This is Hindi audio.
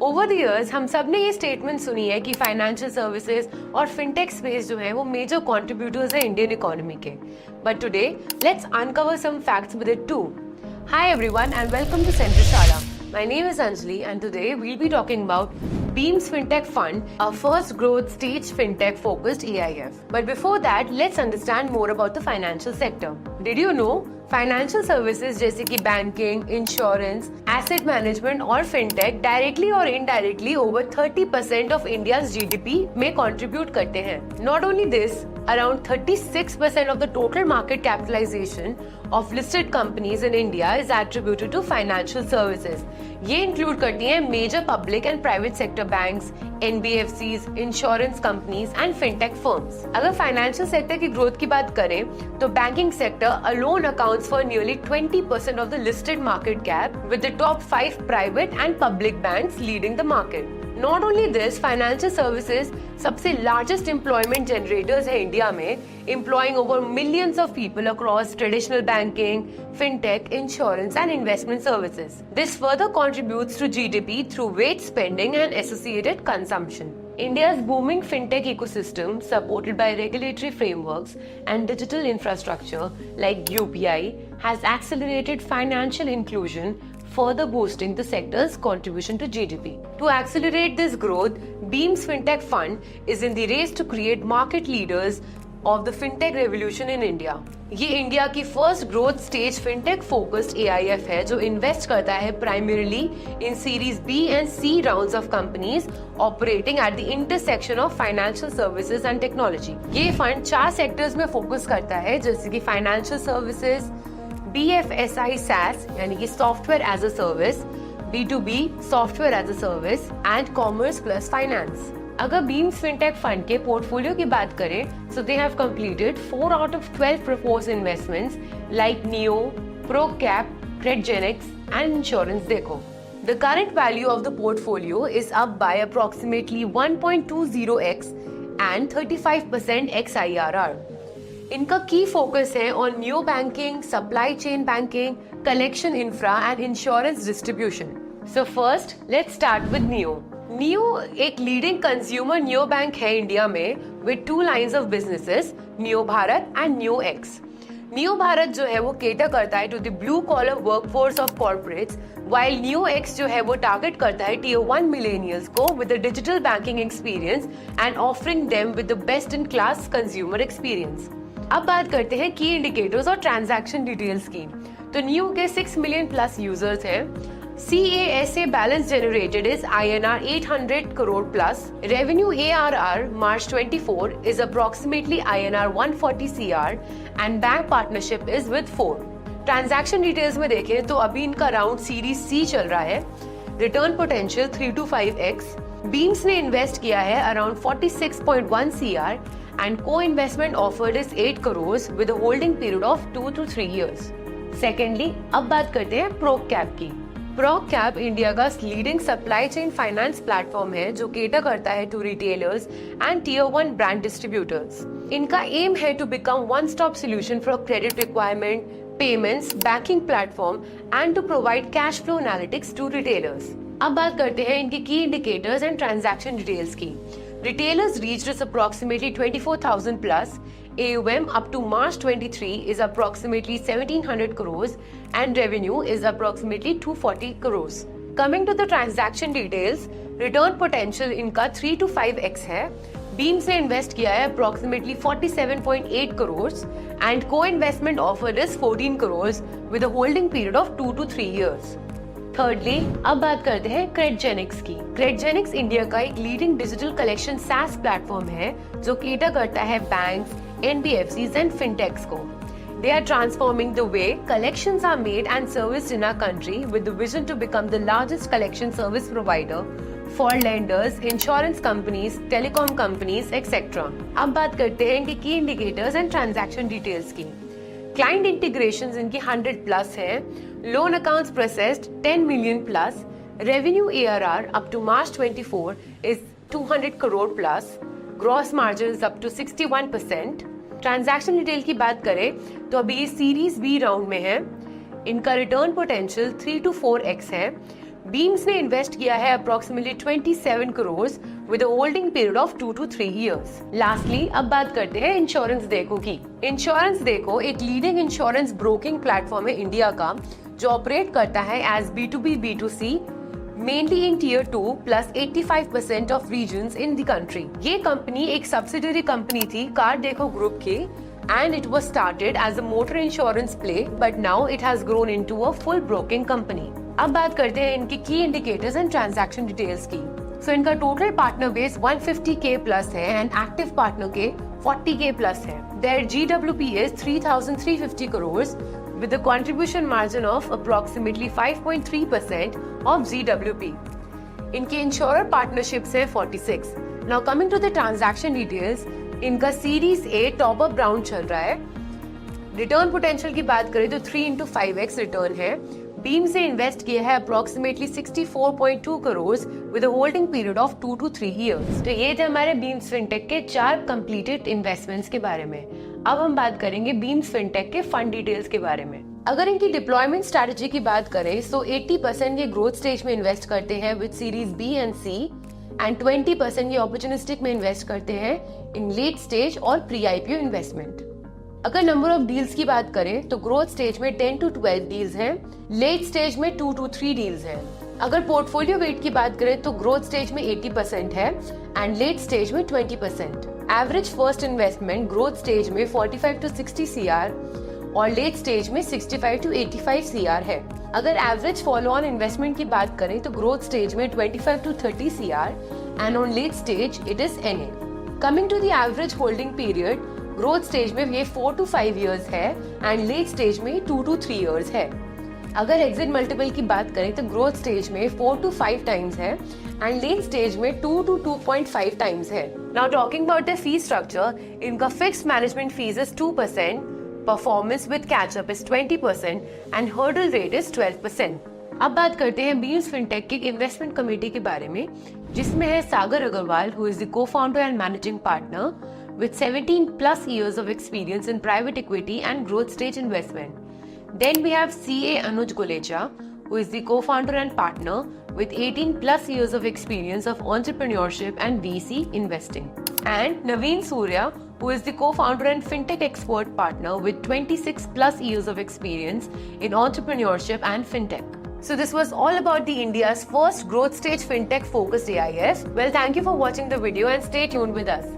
ओवर द इयर्स हम सब ने ये स्टेटमेंट सुनी है कि फाइनेंशियल सर्विसेज और फिनटेक स्पेस जो है वो मेजर कंट्रीब्यूटर्स है इंडियन इकोनॉमी के. But today let's uncover some facts with it too. Hi everyone and welcome to Centrishala. My name is Anjali and today we'll be talking about Beams Fintech Fund, our first growth stage fintech focused AIF. But before that, let's understand more about the financial sector. Did you know financial services जैसे कि बैंकिंग, इंश्योरेंस, एसेट मैनेजमेंट और फिनटेक डायरेक्टली और indirectly over 30% of India's GDP में कंट्रीब्यूट करते हैं. Not only this, around 36% of the total market capitalization of listed companies in India is attributed to financial services. ये include करती हैं major public and private sector banks, NBFCs, insurance companies and fintech firms. अगर financial sector की growth की बात करें तो banking sector alone accounts for nearly 20% of the listed market cap, with the top 5 private and public banks leading the market. Not only this, financial services सबसे largest employment generators है इंडिया में, employing over millions of people across traditional banking, fintech, insurance and investment services. This further contributes to GDP through wage spending and associated consumption. India's booming fintech ecosystem, supported by regulatory frameworks and digital infrastructure like UPI, has accelerated financial inclusion, further boosting the sector's contribution to GDP. To accelerate this growth, Beams Fintech Fund is in the race to create market leaders of the fintech revolution in India. ये इंडिया की first growth stage fintech focused AIF है जो इन्वेस्ट करता है primarily in series B and C rounds of companies operating at the intersection of financial services and technology. ये फंड 4 सेक्टर्स में फोकस करता है जैसे कि फाइनेंशियल सर्विसेज, BFSI SaaS यानी कि software as a service, B2B software as a service and commerce plus finance. अगर बीम्स फिनटेक फंड के पोर्टफोलियो की बात करें so they have completed 4 out of 12 proposed investments like Neo, ProCap, Credgenics and Insurance Deco. The current value of the portfolio is up by approximately 1.20x and 35% XIRR. इनका की फोकस है on new banking, supply chain banking, collection infra and insurance distribution. So first let's start with Neo. Neo एक लीडिंग कंज्यूमर नियो बैंक है इंडिया में with 2 lines of businesses, Neo Bharat and Neo X. Neo Bharat जो है वो केटर करता है to the blue collar workforce of corporates, while Neo X जो है वो टारगेट करता है Tier 1 मिलेनियल्स को with the digital banking experience and offering them with the best in class consumer experience. अब बात करते हैं की इंडिकेटर्स और ट्रांजैक्शन डिटेल्स की. तो नियो के 6 मिलियन प्लस यूजर्स हैं. CASA balance generated is INR 800 crore plus. Revenue ARR March 24 is approximately INR 140 CR and bank partnership is with 4. Transaction details में देखें तो अभी इनका राउंड सीरीज C चल रहा है. Return potential 3 to 5x. Beams ने इन्वेस्ट किया है around 46.1 CR and co-investment offered is 8 crores with a holding period of 2 to 3 years. Secondly, अब बात करते हैं ProCap की. ProCap इंडिया का leading supply chain finance platform है जो केटर करता है to retailers and Tier 1 brand distributors. इनका एम है to become one stop solution for credit requirement, payments, banking platform and to provide cash flow analytics to retailers. अब बात करते हैं इनके की इंडिकेटर्स एंड ट्रांजैक्शन डिटेल्स की. Retailers reached is approximately 24,000 plus. AUM up to March 23 is approximately 1,700 crores and revenue is approximately 240 crores. Coming to the transaction details, return potential इनका 3 to 5x है. Beams ने इन्वेस्ट किया है approximately 47.8 crores and co-investment offered is 14 crores with a holding period of 2 to 3 years. Thirdly, अब बात करते हैं क्रेडजेनिक्स की. क्रेडजेनिक्स इंडिया का एक leading digital collection SaaS platform है जो केटर करता है बैंक्स, NBFCs एंड फिनटेक्स को. They are transforming the way collections are made and serviced in our country with the vision to become the largest collection service provider for lenders, insurance companies, telecom companies, etc. अब बात करते हैं इनके की इंडिकेटर्स एंड ट्रांजैक्शन डिटेल्स की. क्लाइंट इंटीग्रेशंस इनकी 100 प्लस है. Loan accounts processed 10 million plus. Revenue ARR up to March 24 is 200 crore plus. Gross margin up to 61%. Transaction detail की बात करें तो अभी ये सीरीज B राउंड में है. इनका रिटर्न पोटेंशियल 3 to 4x है. बीम्स ने इन्वेस्ट किया है approximately 27 crore with a holding period of 2 to 3 years. Lastly अब बात करते हैं इंश्योरेंस देखो की. इंश्योरेंस देखो एक लीडिंग इंश्योरेंस ब्रोकिंग प्लेटफॉर्म है इंडिया का, जो ऑपरेट करता है as B2B B2C mainly in tier 2 plus 85% of regions in the country. ये कंपनी एक सब्सिडरी कंपनी थी कार देखो ग्रुप की and it was started as a motor insurance play but now it has grown into a full broking company. अब बात करते हैं इनके की इंडिकेटर्स एंड ट्रांजैक्शन डिटेल्स की. सो इनका total partner base 150K plus है एंड एक्टिव पार्टनर के 40K प्लस है. Their GWP is 3,350 crores with a contribution margin of approximately 5.3% of GWP. इनके इंश्योरर पार्टनरशिप्स है 46. Now coming to the transaction details, इनका series A top up round चल रहा है. रिटर्न पोटेंशियल की बात करें तो 3 into 5x रिटर्न है. बीम से इन्वेस्ट किया है approximately 64.2 crore with a holding period of 2 to 3 years. तो ये थे हमारे बीम्स फिनटेक के 4 कंप्लीटेड इन्वेस्टमेंट्स के बारे में. अब हम बात करेंगे बीम्स फिनटेक के फंड डिटेल्स के बारे में. अगर इनकी डिप्लॉयमेंट स्ट्रेटजी की बात करें तो 80% ये ग्रोथ स्टेज में इन्वेस्ट करते हैं with series B and C and 20% ये अपॉर्चुनिस्टिक में इन्वेस्ट करते हैं इन लेट स्टेज और प्री आईपीओ इन्वेस्टमेंट. अगर नंबर ऑफ डील्स की बात करें तो ग्रोथ स्टेज में 10 to 12 डील्स हैं, लेट स्टेज में 2 to 3 डील्स हैं. अगर पोर्टफोलियो वेट की बात करें तो ग्रोथ स्टेज में 80% है एंड लेट स्टेज में 20%. Average first investment growth stage में 45 to 60 CR और लेट स्टेज में 65 to 85 CR है. अगर एवरेज फॉलो ऑन इन्वेस्टमेंट की बात करें तो ग्रोथ स्टेज में 25 to 30 CR and on late stage it is NA. Coming to the average holding period, growth stage में ये 4 to 5 years है एंड लेट स्टेज में 2 to 3 years है. अगर एग्जिट मल्टीपल की बात करें तो ग्रोथ स्टेज में 4 to 5 times है एंड लेट स्टेज में 2 to 2.5 times है. Now talking about the fee structure, इनका fixed management fees is 2%, performance with catch up is 20% and hurdle rate is 12%. अब बात करते हैं बीम्स फिनटेक की इन्वेस्टमेंट कमेटी के बारे में, जिसमें है Sagar Agarwal who is the co-founder and managing partner with 17 plus years of experience in private equity and growth stage investment. Then we have CA Anuj Golecha, who is the co-founder and partner with 18 plus years of experience of entrepreneurship and VC investing. And Naveen Surya, who is the co-founder and fintech expert partner with 26 plus years of experience in entrepreneurship and fintech. So this was all about the India's first growth stage fintech focused AIF. Well, thank you for watching the video and stay tuned with us.